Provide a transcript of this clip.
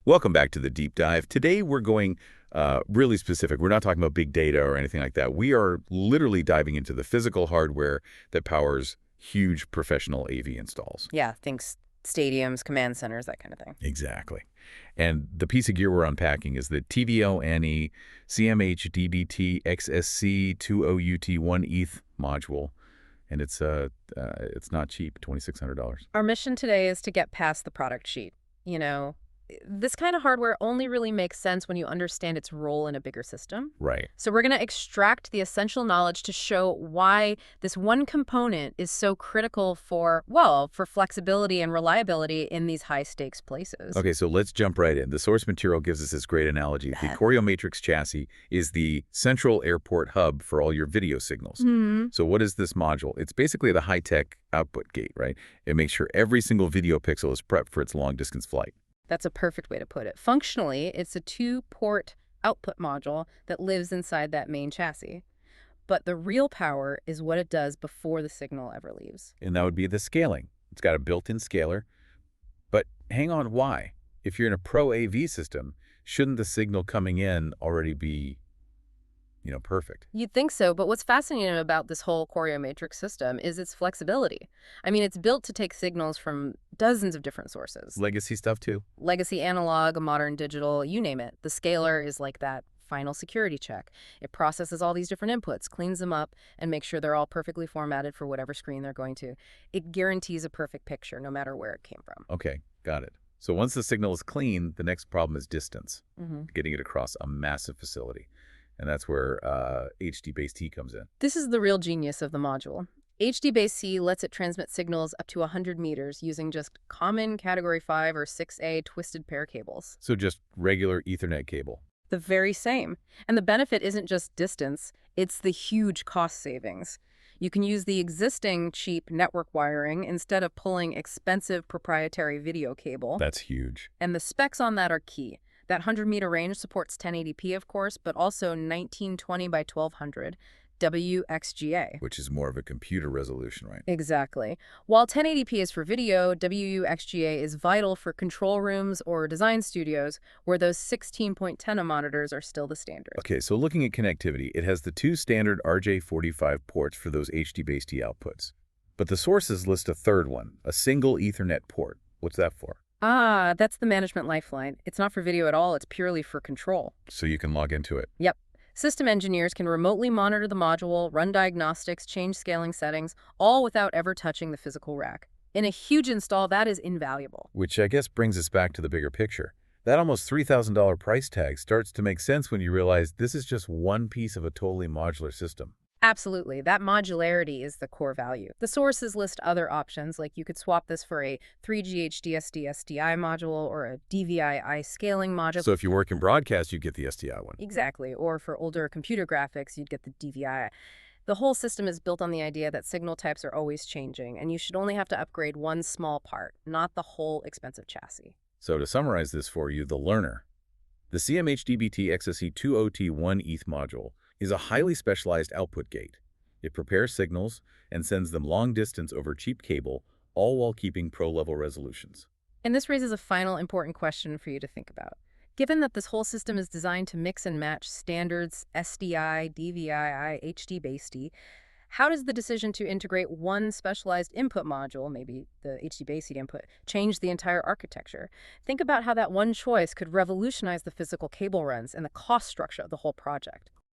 Welcome back to the deep dive. Today we're going really specific. We're not talking about big data or anything like that. We are literally diving into the physical hardware that powers huge professional AV installs. Yeah, things, stadiums, command centers, that kind of thing. Exactly. And the piece of gear we're unpacking is the tvONE CM-HDBT-XSC-2OUT-1ETH module. And it's not cheap, $2,600. Our mission today is to get past the product sheet. This kind of hardware only really makes sense when you understand its role in a bigger system. Right. So we're going to extract the essential knowledge to show why this one component is so critical for flexibility and reliability in these high-stakes places. Okay, so let's jump right in. The source material gives us this great analogy. The CORIOmatrix chassis is the central airport hub for all your video signals. So what is this module? It's basically the high-tech output gate, right? It makes sure every single video pixel is prepped for its long-distance flight. That's a perfect way to put it. Functionally, it's a two-port output module that lives inside that main chassis. But the real power is what it does before the signal ever leaves. And that would be the scaling. It's got a built-in scaler. But hang on, why? If you're in a pro AV system, shouldn't the signal coming in already be, perfect? You'd think so, but what's fascinating about this whole CORIOmatrix system is its flexibility. I mean, it's built to take signals from dozens of different sources. Legacy stuff, too. Legacy analog, modern digital, you name it. The scaler is like that final security check. It processes all these different inputs, cleans them up, and makes sure they're all perfectly formatted for whatever screen they're going to. It guarantees a perfect picture, no matter where it came from. Okay, got it. So once the signal is clean, the next problem is distance, getting it across a massive facility. And that's where HDBaseT comes in. This is the real genius of the module. HDBaseT lets it transmit signals up to 100 meters using just common Category 5 or 6A twisted pair cables. So just regular Ethernet cable. The very same. And the benefit isn't just distance, it's the huge cost savings. You can use the existing cheap network wiring instead of pulling expensive proprietary video cable. That's huge. And the specs on that are key. That 100-meter range supports 1080p, of course, but also 1920 by 1200 WXGA. Which is more of a computer resolution, right? Exactly. While 1080p is for video, WXGA is vital for control rooms or design studios where those 16.10 monitors are still the standard. Okay, so looking at connectivity, it has the two standard RJ45 ports for those HDBaseT outputs. But the sources list a third one, a single Ethernet port. What's that for? Ah, that's the management lifeline. It's not for video at all, it's purely for control. So you can log into it. Yep. System engineers can remotely monitor the module, run diagnostics, change scaling settings, all without ever touching the physical rack. In a huge install, that is invaluable. Which I guess brings us back to the bigger picture. That almost $3,000 price tag starts to make sense when you realize this is just one piece of a totally modular system. Absolutely. That modularity is the core value. The sources list other options, like you could swap this for a 3G HDSD SDI module or a DVI scaling module. So if you work in broadcast, you get the SDI one. Exactly. Or for older computer graphics, you'd get the DVI. The whole system is built on the idea that signal types are always changing, and you should only have to upgrade one small part, not the whole expensive chassis. So to summarize this for you, the learner. The CM-HDBT-XSC-2OUT-1ETH module is a highly specialized output gate. It prepares signals and sends them long distance over cheap cable, all while keeping pro-level resolutions. And this raises a final important question for you to think about. Given that this whole system is designed to mix and match standards, SDI, DVI, HDBaseT, how does the decision to integrate one specialized input module, maybe the HDBaseT input, change the entire architecture? Think about how that one choice could revolutionize the physical cable runs and the cost structure of the whole project.